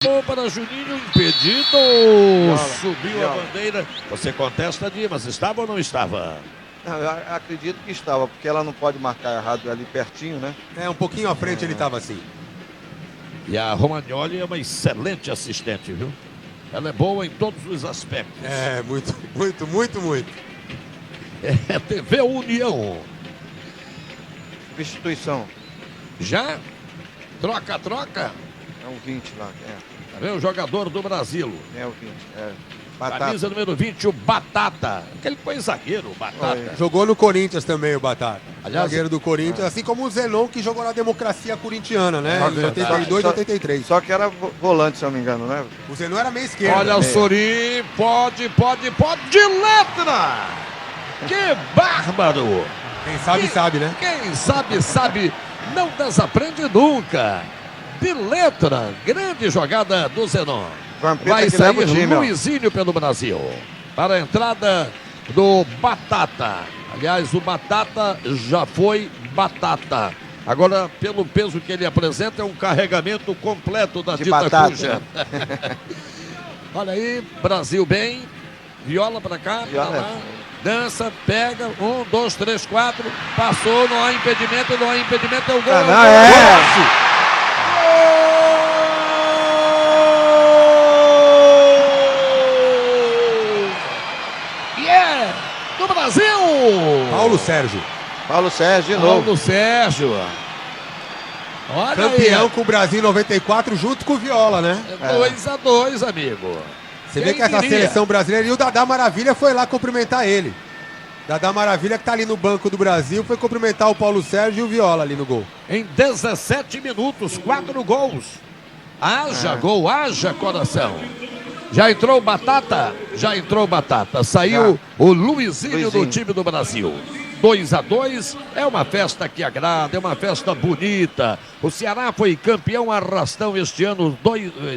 Para Juninho, impedido. Subiu a bandeira. Você contesta, Dimas, estava ou não estava? Não, eu acredito que estava, porque ela não pode marcar errado ali pertinho, né? Um pouquinho à frente ele estava assim. E a Romagnoli é uma excelente assistente, viu? Ela é boa em todos os aspectos. Muito. É TV União. Substituição. Já? Troca. É um 20 lá, Tá vendo? O jogador do Brasil. É o 20, Batata. Camisa número 20, o Batata. Aquele que foi zagueiro, o Batata. Jogou no Corinthians também o Batata. Aliás, zagueiro do Corinthians, assim como o Zenon, que jogou na democracia corintiana, né? Em 82 e 83. Só que era volante, se eu não me engano, né? O Zenon era meio esquerdo. Olha o Sorin, pode, de letra! Que bárbaro! Quem sabe, sabe, né? Quem sabe, não desaprende nunca. De letra, grande jogada do Zenon. Vai sair Luizinho pelo Brasil. Para a entrada do Batata. Aliás, o Batata já foi Batata. Agora, pelo peso que ele apresenta, é um carregamento completo da dita cuja. Olha aí, Brasil bem. Viola para cá, pra lá. Dança, pega, 1, 2, 3, 4. Passou, não há impedimento, é o gol. Do Brasil! Paulo Sérgio de novo. Olha campeão aí. com o Brasil em 94 junto com o Viola, né? 2-2, amigo. Você vê que essa seleção brasileira, e o Dadá Maravilha foi lá cumprimentar ele. Dadá Maravilha, que tá ali no banco do Brasil, foi cumprimentar o Paulo Sérgio e o Viola ali no gol. Em 17 minutos, 4 gols. Haja gol, haja coração. Já entrou Batata? Saiu o Luizinho do time do Brasil. 2-2, é uma festa que agrada, é uma festa bonita. O Ceará foi campeão arrastão este ano,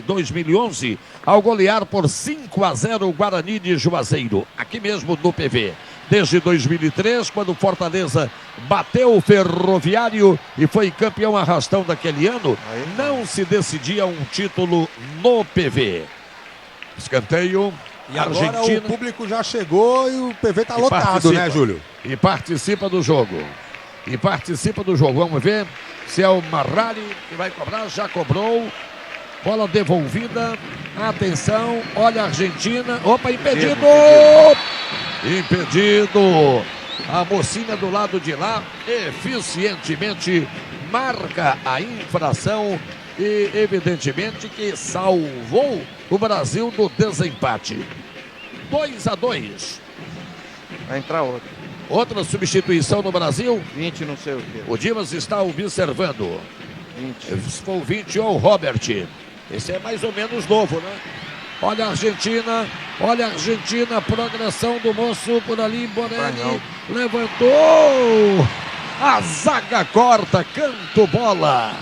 2011, ao golear por 5-0 o Guarani de Juazeiro, aqui mesmo no PV. Desde 2003, quando o Fortaleza bateu o Ferroviário e foi campeão arrastão daquele ano, não se decidia um título no PV. Escanteio. E agora Argentina. O público já chegou e o PV tá lotado, né, Júlio? E participa do jogo. Vamos ver se é o Marrari que vai cobrar. Já cobrou. Bola devolvida. Atenção. Olha a Argentina. Opa, impedido! Impedido. A mocinha do lado de lá eficientemente marca a infração. E evidentemente que salvou o Brasil do desempate. 2-2. Vai entrar outro. Outra substituição no Brasil. 20 não sei o quê. O Dimas está observando. 20. Se for o 20 ou o Robert. Esse é mais ou menos novo, né? Olha a Argentina. Progressão do moço por ali. Bonelli levantou. A zaga corta, canto bola.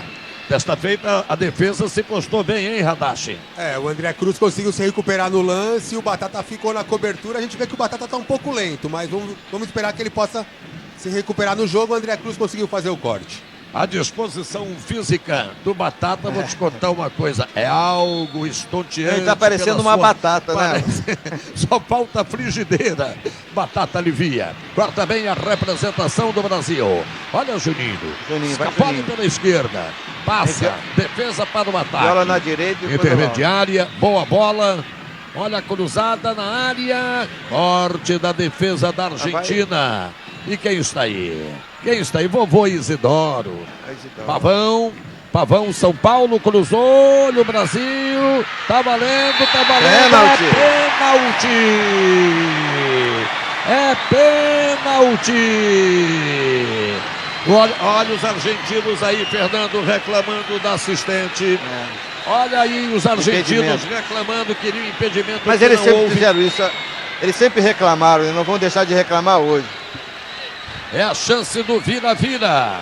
Desta feita, a defesa se postou bem, hein, Radashi? O André Cruz conseguiu se recuperar no lance, o Batata ficou na cobertura. A gente vê que o Batata tá um pouco lento, mas vamos esperar que ele possa se recuperar no jogo. O André Cruz conseguiu fazer o corte. A disposição física do Batata, vou te contar uma coisa, é algo estonteante. Ele tá parecendo uma batata, né? Só falta frigideira. Batata alivia. Corta bem a representação do Brasil. Olha o Juninho. Escapole pela esquerda. Passa. Defesa para o ataque. Bola na direita. Intermediária. Boa bola. Olha a cruzada na área. Corte da defesa da Argentina. E quem está aí? Vovô Isidoro. Pavão, São Paulo, cruzou, olha o Brasil. Tá valendo. Pênalti. É pênalti. Olha os argentinos aí, Fernando, reclamando da assistente. Olha aí os argentinos reclamando, queriam impedimento. Mas eles sempre fizeram isso. Eles sempre reclamaram e não vão deixar de reclamar hoje. É a chance do vira-vira.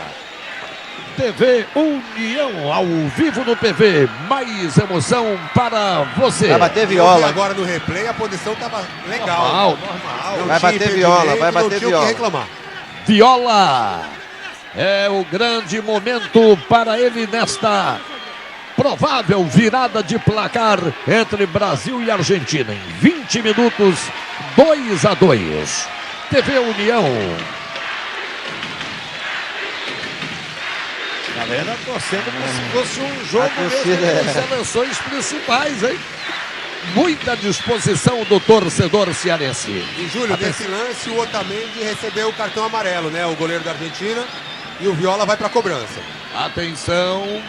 TV União, ao vivo no PV. Mais emoção para você. Vai bater Viola. Agora no replay a posição tava legal. Normal. Vai bater Viola, vai bater Viola. Reclamar. Viola. É o grande momento para ele nesta provável virada de placar entre Brasil e Argentina. Em 20 minutos, 2-2. TV União. Galera torcendo como se fosse um jogo mesmo das seleções principais, hein? Muita disposição do torcedor cearense. E, Júlio, nesse lance, o Otamendi recebeu o cartão amarelo, né? O goleiro da Argentina. E o Viola vai para a cobrança. Atenção,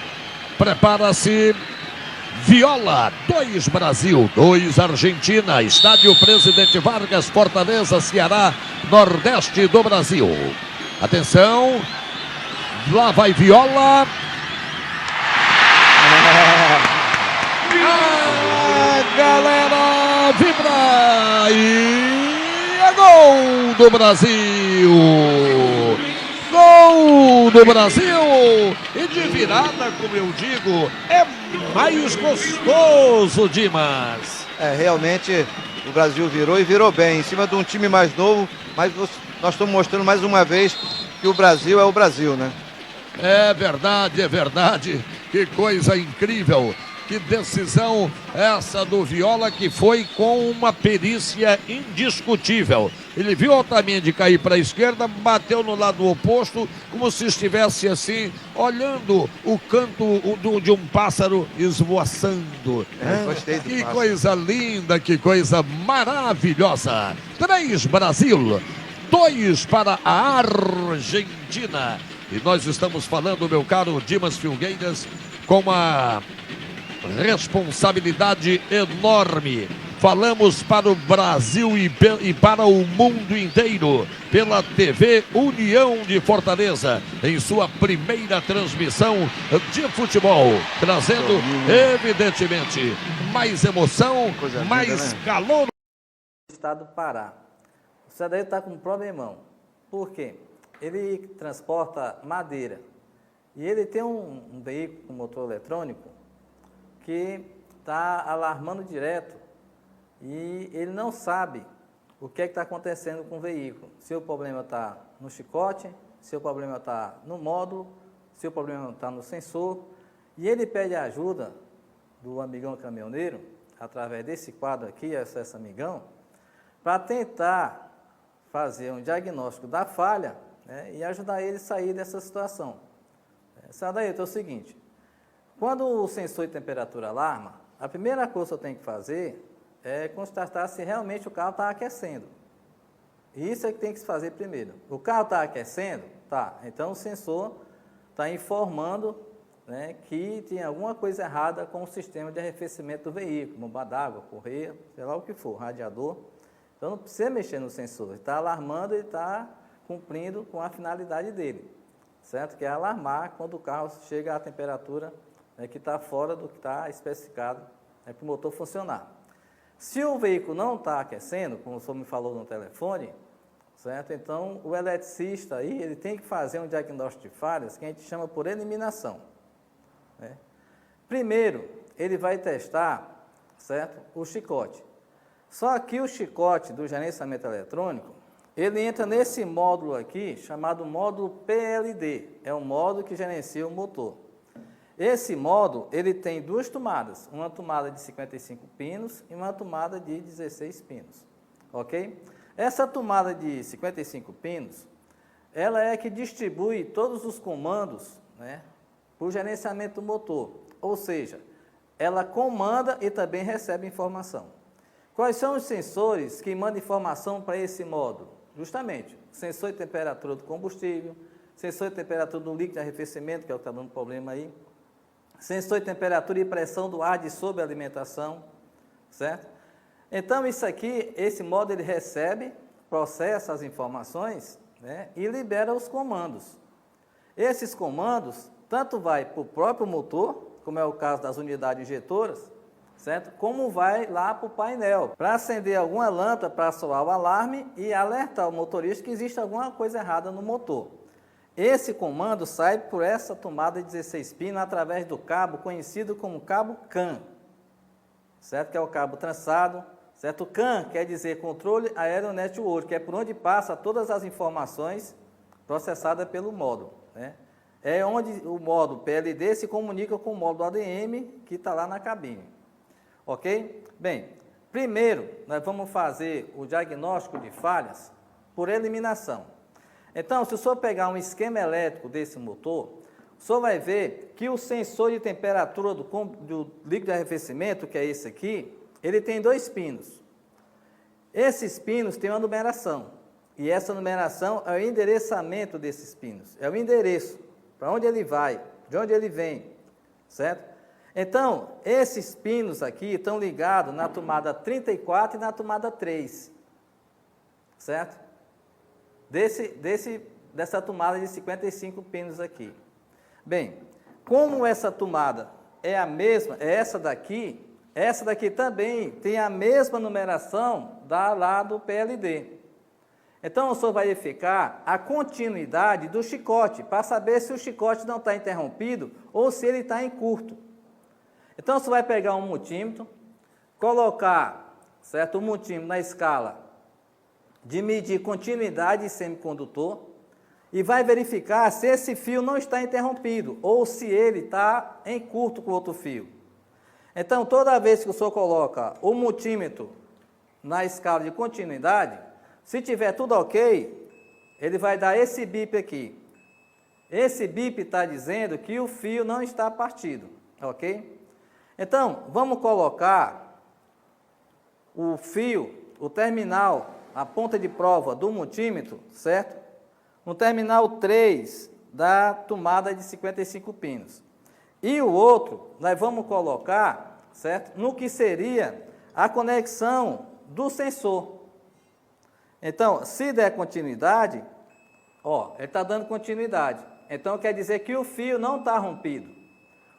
prepara-se. Viola, 2 Brasil, 2 Argentina. Estádio Presidente Vargas, Fortaleza, Ceará, Nordeste do Brasil. Atenção, lá vai Viola. A galera vibra e é gol do Brasil! Gol do Brasil! E de virada, como eu digo, é mais gostoso, Dimas. Realmente o Brasil virou e virou bem, em cima de um time mais novo, mas nós estamos mostrando mais uma vez que o Brasil é o Brasil, né? É verdade, é verdade. Que coisa incrível. Que decisão essa do Viola, que foi com uma perícia indiscutível. Ele viu o Otamendi cair para a esquerda, bateu no lado oposto, como se estivesse assim, olhando o canto de um pássaro esvoaçando. Gostei do Que pássaro. coisa linda, que coisa maravilhosa. 3 Brasil, 2 para a Argentina. E nós estamos falando, meu caro Dimas Filgueiras, com uma responsabilidade enorme. Falamos para o Brasil e para o mundo inteiro pela TV União de Fortaleza, em sua primeira transmissão de futebol, trazendo evidentemente mais emoção, Coisa linda, mais né? calor. Estado do Pará. O cidadão está com um problemão. Por quê? Ele transporta madeira e ele tem um veículo com motor eletrônico que está alarmando direto e ele não sabe o que está acontecendo com o veículo. Se o problema está no chicote, se o problema está no módulo, se o problema está no sensor. E ele pede a ajuda do amigão caminhoneiro, através desse quadro aqui, esse amigão, para tentar fazer um diagnóstico da falha, né, e ajudar ele a sair dessa situação. Sadailton, é o seguinte, quando o sensor de temperatura alarma, a primeira coisa que eu tenho que fazer é constatar se realmente o carro está aquecendo. Isso é que tem que se fazer primeiro. O carro está aquecendo? Tá. Então o sensor está informando, né, que tem alguma coisa errada com o sistema de arrefecimento do veículo, bomba d'água, correia, sei lá o que for, radiador. Então não precisa mexer no sensor. Está alarmando e está cumprindo com a finalidade dele, certo? Que é alarmar quando o carro chega à temperatura, né, que está fora do que está especificado, né, para o motor funcionar. Se o veículo não está aquecendo, como o senhor me falou no telefone, certo? Então o eletricista aí, ele tem que fazer um diagnóstico de falhas que a gente chama por eliminação, né? Primeiro, ele vai testar, certo, o chicote. Só que o chicote do gerenciamento eletrônico, ele entra nesse módulo aqui, chamado módulo PLD. É um módulo que gerencia o motor. Esse módulo, ele tem 2 tomadas. Uma tomada de 55 pinos e uma tomada de 16 pinos. Ok? Essa tomada de 55 pinos, ela é que distribui todos os comandos, né, para o gerenciamento do motor. Ou seja, ela comanda e também recebe informação. Quais são os sensores que mandam informação para esse módulo? Justamente, sensor de temperatura do combustível, sensor de temperatura do líquido de arrefecimento, que é o que está dando problema aí, sensor de temperatura e pressão do ar de sobrealimentação, certo? Então, isso aqui, esse módulo, ele recebe, processa as informações, né, e libera os comandos. Esses comandos, tanto vai para o próprio motor, como é o caso das unidades injetoras, certo? Como vai lá para o painel, para acender alguma lâmpada, para soar o alarme e alertar o motorista que existe alguma coisa errada no motor. Esse comando sai por essa tomada de 16 pinos através do cabo conhecido como cabo CAN, certo? Que é o cabo trançado, certo? O CAN quer dizer Controle Aero Network, que é por onde passa todas as informações processadas pelo módulo, né? é onde o módulo PLD se comunica com o módulo ADM que está lá na cabine. Ok? Bem, primeiro nós vamos fazer o diagnóstico de falhas por eliminação. Então, se o senhor pegar um esquema elétrico desse motor, o senhor vai ver que o sensor de temperatura do líquido de arrefecimento, que é esse aqui, ele tem 2 pinos. Esses pinos têm uma numeração. E essa numeração é o endereçamento desses pinos. É o endereço, para onde ele vai, de onde ele vem, certo? Então, esses pinos aqui estão ligados na tomada 34 e na tomada 3, certo? Dessa tomada de 55 pinos aqui. Bem, como essa tomada é a mesma, é essa daqui também tem a mesma numeração lá do PLD. Então, o senhor vai verificar a continuidade do chicote, para saber se o chicote não está interrompido ou se ele está em curto. Então, você vai pegar um multímetro, colocar, certo, o multímetro na escala de medir continuidade de semicondutor e vai verificar se esse fio não está interrompido ou se ele está em curto com outro fio. Então, toda vez que o senhor coloca o multímetro na escala de continuidade, se tiver tudo ok, ele vai dar esse bip aqui. Esse bip está dizendo que o fio não está partido, ok? Então, vamos colocar o fio, o terminal, a ponta de prova do multímetro, certo? No terminal 3 da tomada de 55 pinos. E o outro, nós vamos colocar, certo? No que seria a conexão do sensor. Então, se der continuidade, ó, ele está dando continuidade. Então, quer dizer que o fio não está rompido.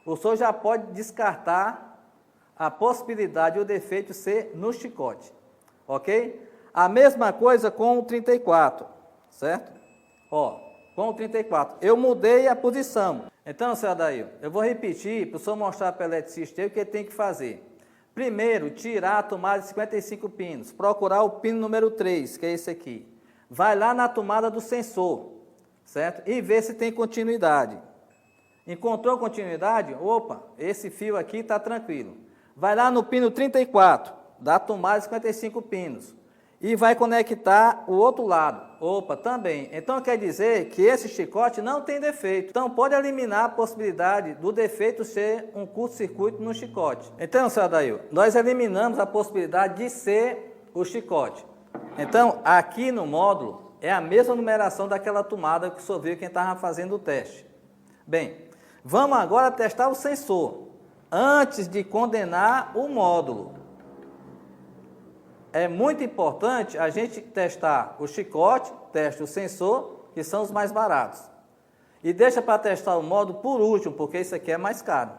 O senhor já pode descartar a possibilidade ou defeito ser no chicote. Ok? A mesma coisa com o 34, certo? Ó, com o 34. Eu mudei a posição. Então, senhor Adair, eu vou repetir para o senhor mostrar para o eletricista o que ele tem que fazer. Primeiro, tirar a tomada de 55 pinos, procurar o pino número 3, que é esse aqui. Vai lá na tomada do sensor, certo? E ver se tem continuidade. Encontrou continuidade? Opa, esse fio aqui está tranquilo. Vai lá no pino 34, da tomada de 55 pinos. E vai conectar o outro lado. Opa, também. Então quer dizer que esse chicote não tem defeito. Então pode eliminar a possibilidade do defeito ser um curto-circuito no chicote. Então, senhor Adair, nós eliminamos a possibilidade de ser o chicote. Então, aqui no módulo, é a mesma numeração daquela tomada que o senhor viu quem estava fazendo o teste. Bem, vamos agora testar o sensor, antes de condenar o módulo. É muito importante a gente testar o chicote, teste o sensor, que são os mais baratos. E deixa para testar o módulo por último, porque esse aqui é mais caro.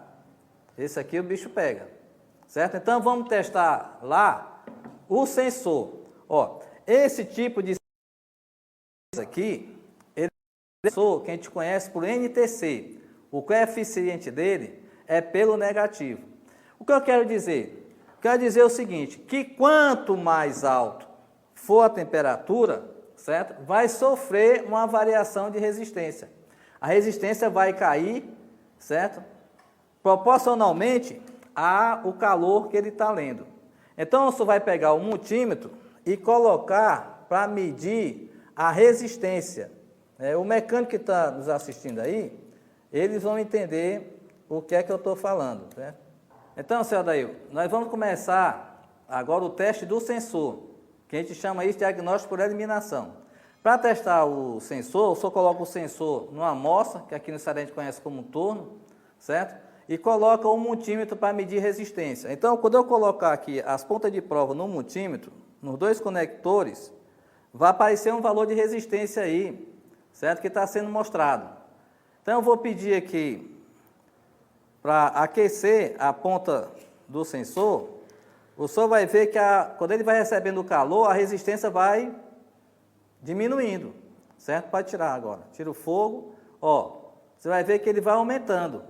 Esse aqui o bicho pega. Certo? Então vamos testar lá o sensor. Ó, esse tipo de aqui, ele é um sensor que a gente conhece por NTC. O coeficiente dele é pelo negativo. O que eu quero dizer? Quer dizer o seguinte, que quanto mais alto for a temperatura, certo? Vai sofrer uma variação de resistência. A resistência vai cair, certo? Proporcionalmente ao calor que ele está lendo. Então, você vai pegar o multímetro e colocar para medir a resistência. O mecânico que está nos assistindo aí, eles vão entender o que é que eu estou falando, certo? Então, senhor Adair, nós vamos começar agora o teste do sensor, que a gente chama isso de diagnóstico por eliminação. Para testar o sensor, o senhor coloca o sensor numa amostra, que aqui no estado a gente conhece como torno, certo? E coloca o multímetro para medir resistência. Então, quando eu colocar aqui as pontas de prova no multímetro, nos 2 conectores, vai aparecer um valor de resistência aí, certo? Que está sendo mostrado. Então, eu vou pedir aqui para aquecer a ponta do sensor. O senhor vai ver que quando ele vai recebendo o calor, a resistência vai diminuindo, certo? Pode tirar agora. Tira o fogo, ó, você vai ver que ele vai aumentando.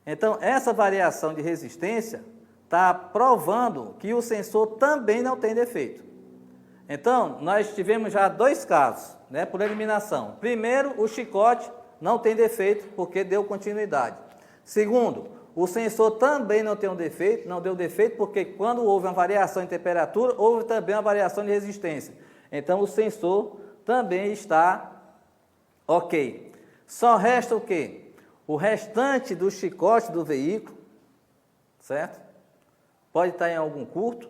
Então, essa variação de resistência está provando que o sensor também não tem defeito. Então, nós tivemos já 2 casos, né, por eliminação. Primeiro, o chicote não tem defeito, porque deu continuidade. Segundo, o sensor também não tem um defeito, não deu defeito, porque quando houve uma variação em temperatura, houve também uma variação de resistência. Então, o sensor também está ok. Só resta o quê? O restante do chicote do veículo, certo? Pode estar em algum curto,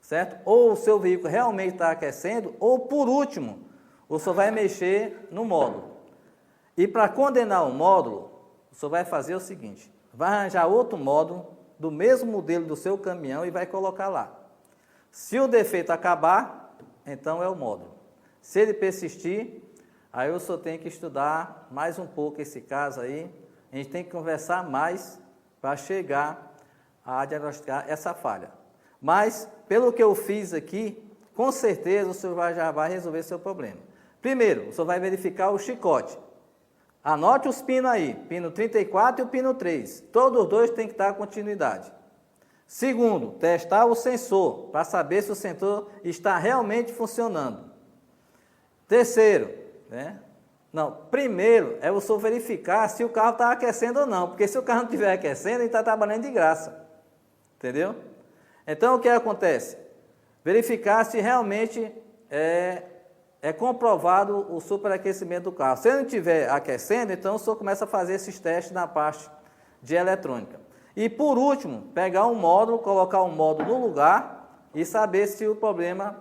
certo? Ou o seu veículo realmente está aquecendo, ou por último, o senhor vai mexer no módulo. E para condenar o módulo, o senhor vai fazer o seguinte: vai arranjar outro módulo do mesmo modelo do seu caminhão e vai colocar lá. Se o defeito acabar, então é o módulo. Se ele persistir, aí o senhor tem que estudar mais um pouco esse caso aí. A gente tem que conversar mais para chegar a diagnosticar essa falha. Mas, pelo que eu fiz aqui, com certeza o senhor já vai resolver seu problema. Primeiro, o senhor vai verificar o chicote. Anote os pinos aí, pino 34 e o pino 3. Todos os dois têm que estar continuidade. Segundo, testar o sensor, para saber se o sensor está realmente funcionando. Terceiro, primeiro é o senhor verificar se o carro está aquecendo ou não, porque se o carro não estiver aquecendo, ele está trabalhando de graça. Entendeu? Então, o que acontece? Verificar se realmente é comprovado o superaquecimento do carro. Se ele não estiver aquecendo, então o senhor começa a fazer esses testes na parte de eletrônica. E por último, pegar um módulo, colocar um módulo no lugar e saber se o problema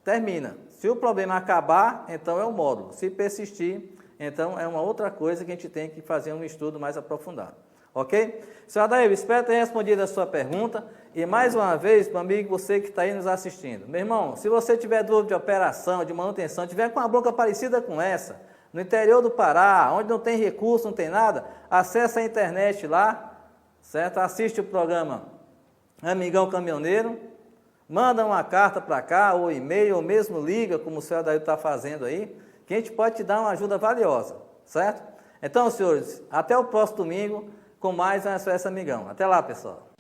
termina. Se o problema acabar, então é o módulo. Se persistir, então é uma outra coisa que a gente tem que fazer um estudo mais aprofundado. Ok? Senhor Adair, espero ter respondido a sua pergunta. E mais uma vez, meu amigo, você que está aí nos assistindo. Meu irmão, se você tiver dúvida de operação, de manutenção, tiver com uma bronca parecida com essa, no interior do Pará, onde não tem recurso, não tem nada, acessa a internet lá, certo? Assiste o programa Amigão Caminhoneiro, manda uma carta para cá, ou e-mail, ou mesmo liga, como o senhor Adair está fazendo aí, que a gente pode te dar uma ajuda valiosa, certo? Então, senhores, até o próximo domingo com mais uma SOS Amigão. Até lá, pessoal.